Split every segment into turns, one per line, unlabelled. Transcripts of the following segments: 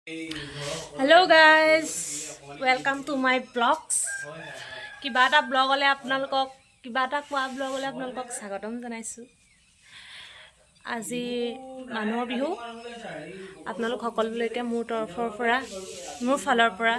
Hello guys, welcome to my vlogs. কিবা এটা ব্লগলে আপোনালোকক কিবা এটা কোৱা ব্লগলে আপোনালোকক স্বাগতম জনাইছো। আজি মানুহৰ বিহু আপোনালোক সকলোলৈকে মোৰ তৰফৰ পৰা মোৰ ফালৰ পৰা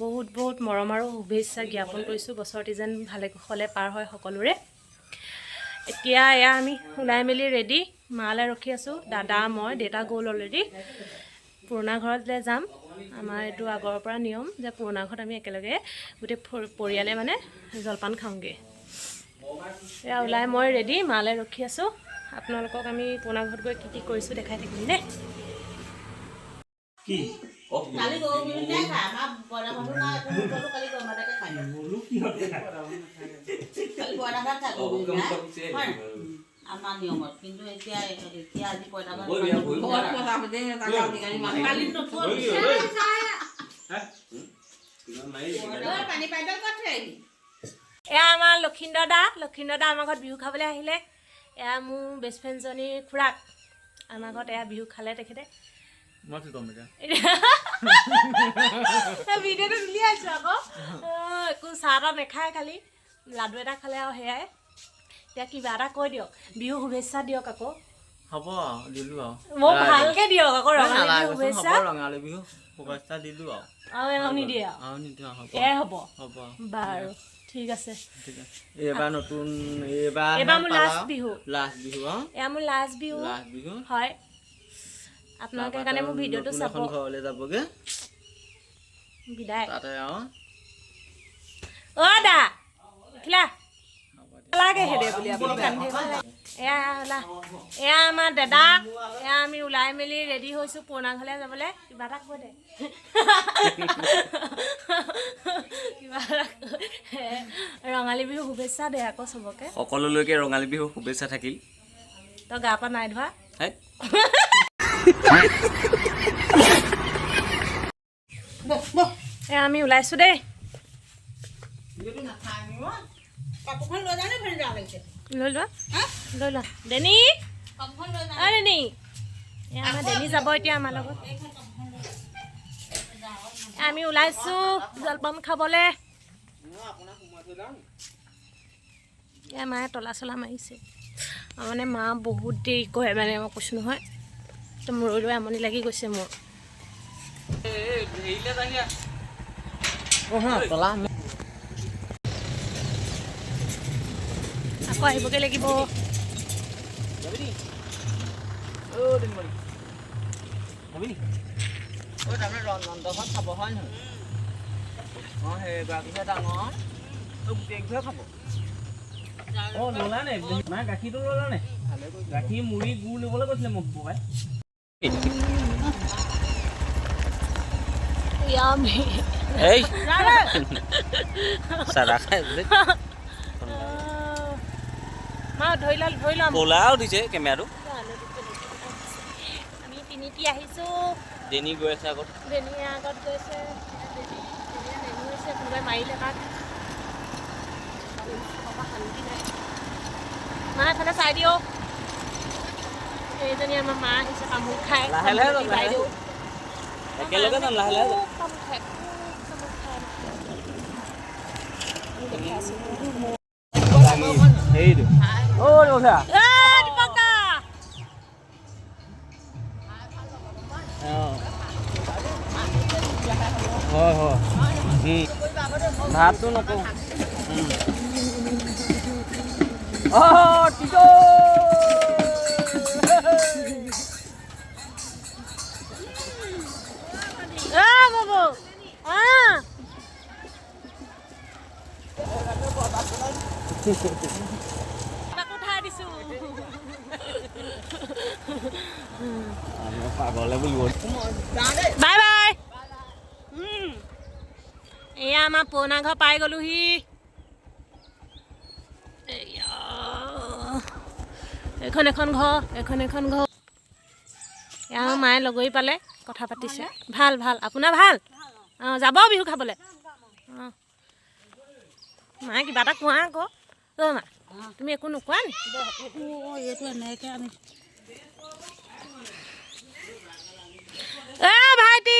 বহুত মৰম আৰু শুভেচ্ছা জ্ঞাপন কৰিছো। বছৰটি যেন ভালে কুশলে পাৰ হয় সকলোৰে। এতিয়া এয়া আমি ওলাই মেলি ৰেডি মালে ৰখি আছো। দাদা মই দেতা গ'ল অলৰেডি। পুৰণা ঘৰলৈ যাম। আমাৰ এইটো আগৰ পৰা নিয়ম যে পুৰণা ঘৰত আমি একেলগে গোটেই পৰিয়ালে মানে জলপান খাওঁগে। এয়া ওলাই মই ৰেডি মালে ৰখি আছো। আপোনালোকক আমি পুৰণা ঘৰত গৈ কি কৰিছো দেখাই থাকিম দেই।
কি
কালি গো মিনি দেখা মা বড়া মানুহ না কোনো কালি গো মাটাকে খাই
মোলু কি হতে
কালি বড়া ভাত খাবো আমাৰ নিয়মত কিন্তু এতিয়া আজি পয়টা ভাত কালি তো পানী পাইদল কথা
এয়া আমাৰ লক্ষিন্দৰ দা আমাৰ ঘৰত বিহু খাবলৈ আহিলে। এয়া মোৰ বেষ্ট ফ্ৰেণ্ডজনী খুৰাক আমাৰ ঘৰত এয়া বিহু খালে তেখেতে।
মাছ তো মেজা
ভিডিঅ'টো উলিয়াইছো আকৌ একো চাহ এটা নেখায় খালি লাডু এটা খালে আৰু সেয়াই। এতিয়া কিবা এটা কৈ দিয়ক, বিহু শুভেচ্ছা দিয়ক আকৌ।
হ'ব দিলু
মোক ভালকে দিয়ক আকৌ ৰঙালী বিহু শুভেচ্ছা।
ৰঙালী বিহু শুভেচ্ছা দিলু
আৰু এঙনি দিয়ে এয়াই হ'ব বাৰু ঠিক আছে।
এইবাৰ নতুন
এইবাৰ মোৰ লাষ্ট বিহু এয়া মোৰ লাষ্ট বিহু হয়। আপোনালোকে কাৰণে মোৰ ভিডিঅ'টো চাব।
ঘৰলৈ যাবগে
বিদায়
তাতে
অ দা উঠিলা লাগে হেদে বুলি আপুনি কান্ধে এয়া আমাৰ দাদা। এয়া আমি ওলাই মেলি ৰেডি হৈছো পুৰণা ঘৰলৈ যাবলৈ। কিবা এটা কৈ দে কিবা ৰঙালী বিহু শুভেচ্ছা দে আকৌ চবকে।
সকলোলৈকে ৰঙালী বিহু শুভেচ্ছা থাকিল।
তই গা পা নাই ধোৱা এয়া আমি ওলাইছো দেই। লৈ লোৱা ডেনি ডেনি আমাৰ ডেনি যাব এতিয়া আমাৰ লগত। আমি ওলাইছো জলপান খাবলে। এয়া মায়ে তলা চলা মাৰিছে মানে মা বহুত দেৰি কয় মানে মই কৈছো নহয় তো মূৰৈ লৈ আমনি লাগি গৈছে মোৰ। আকৌ আহিবগে লাগিব।
খাব হয় নহয় সেইগৰাকীহে ডাঙৰ গোটেই খাব। ললা নে মা গাখীৰটো ললা নে? গাখীৰ মুড়ি গুড় নিবলৈ কৈছিলে মোক বগাই।
মা ধৰি লম
ক'লা উঠিছে কেমেৰাটো।
আমি তিনিটি আহিছো।
ডেনি গৈ আছে আগত।
ডেনিয়ে আগত গৈছে। কোনোবাই মাৰিলে তাত শান্তি নাই। মা এফালে চাই দিও। এইজনী আমাৰ মা আহিছে তামোল খাই।
লাহে একেলগে যাম লাহে সেইটো ভাতটো নকওঁ পাগলে বুলিব।
Bye bye. এয়া আমাৰ পুৰণা ঘৰ পাই গলোহি। এখন ঘৰ এয়া আমাৰ মায়ে লগৰী পালে কথা পাতিছে। ভাল আপোনাৰ ভাল যাব বিহু খাবলৈ। মায়ে কিবা এটা কোৱা আকৌ মা তুমি একো নোকোৱা নি?
এইটো এনেকৈ আমি
ভাইটি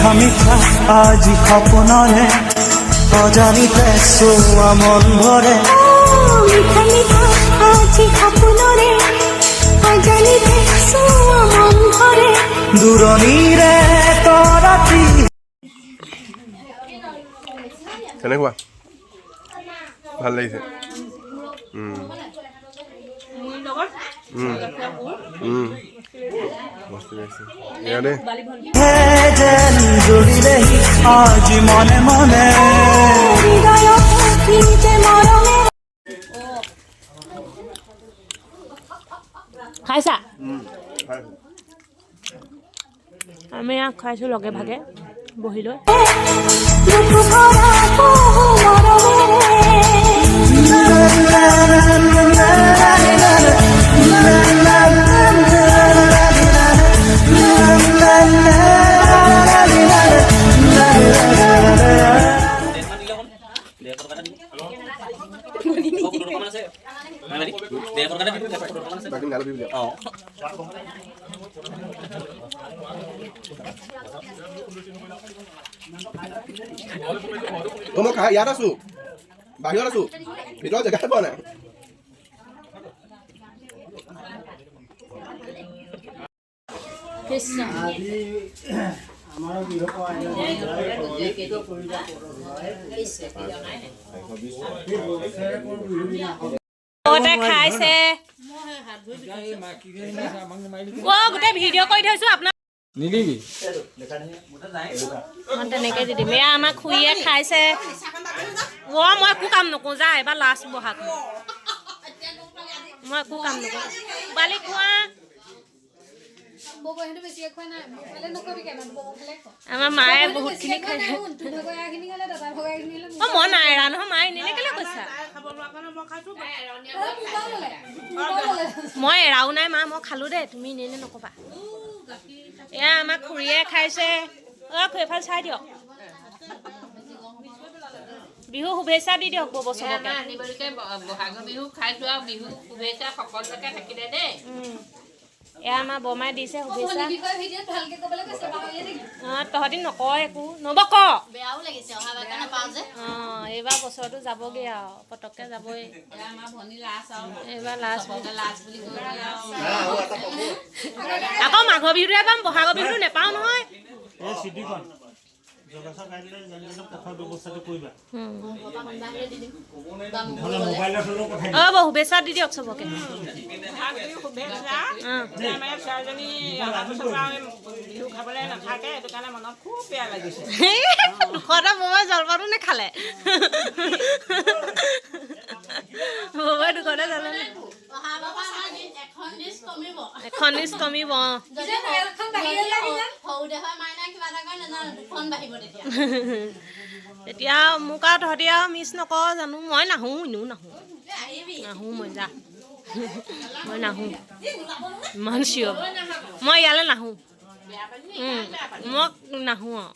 মিঠা মিঠা আজি সপোনৰে অজানিতে চোৱা মন ভৰে
মিঠা মিঠা আজি সপোনৰে অজানিতে চোৱা মন ভৰে
দূৰণিৰে তৰাতি
কেনেকুৱা ভাল লাগিছে মস্তি লাগিছে এয়া দেই
হে যেন জুৰিলেহি আজি মনে মনে
হৃদয়ত কি যে মৰমে
খাইছা আমি ইয়াক খাইছোঁ লগে ভাগে বহি লৈ
দুখ ভৰা বহু
বাকী নালাগি বুলি মই খাই ইয়াত আছো বাহিৰত আছো ভিতৰত জেগাই পোৱা নাই
লগতে খাইছে গোটেই ভিডিঅ' কৰি থৈছো আপোনাক
নিদিবি
মই তেনেকৈ দি দিম এয়া আমাক খুৰীয়ে খাইছে মই একো কাম নকৰোঁ যা এবাৰ লাষ্ট বহাগ মই একো কাম নকৰোঁ বালি খোৱা আমাৰ মায়ে বহুতখিনি খাইছে অঁ মই নাই এৰা নহয় মায়ে নিলে কেলৈ কৈছা মই এৰাও নাই মা মই খালোঁ দেই তুমি নিলে নক'বা এয়া আমাক খুৰীয়ে খাইছে অঁ এইফালে চাই দিয়ক বিহু শুভেচ্ছা দি দিয়ক বছৰকে
বহাগৰ বিহু খাইছো আৰু বিহু শুভেচ্ছা সকলোকে থাকিলে দেই
এয়া আমাৰ বৰমাই দিছে শুভেচ্ছা অঁ তহঁতি নকয় একো নবক
বেয়াও লাগিছে অহা বাৰ নাপাওঁ যে
অঁ এইবাৰ বছৰটো যাবগৈ আৰু পটককৈ যাবই
আমাৰ ভনী লাষ্ট আৰু
এইবাৰ লাষ্ট
লাষ্ট বুলি কৈ
আকৌ মাঘৰ বিহুটোহে পাম বহাগৰ বিহুটো নেপাওঁ নহয় অঁ শুভেচ্ছা দি দিয়ক চবকে দুখতে ববাই জলপানো নেখালে ববাই দুখতে জলপান এখন ডিচ কমিব তেতিয়া মোক আৰু তহঁতি আৰু মিছ নকৰ জানো মই নাহোঁ এনেও নাহোঁ মই যা মই নাহোঁ ইমান চিঞৰ মই ইয়ালৈ নাহোঁ মই নাহোঁ আৰু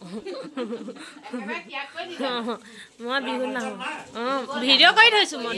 মই বিহুত নাহোঁ অঁ ভিডিঅ' কৰি থৈছোঁ মই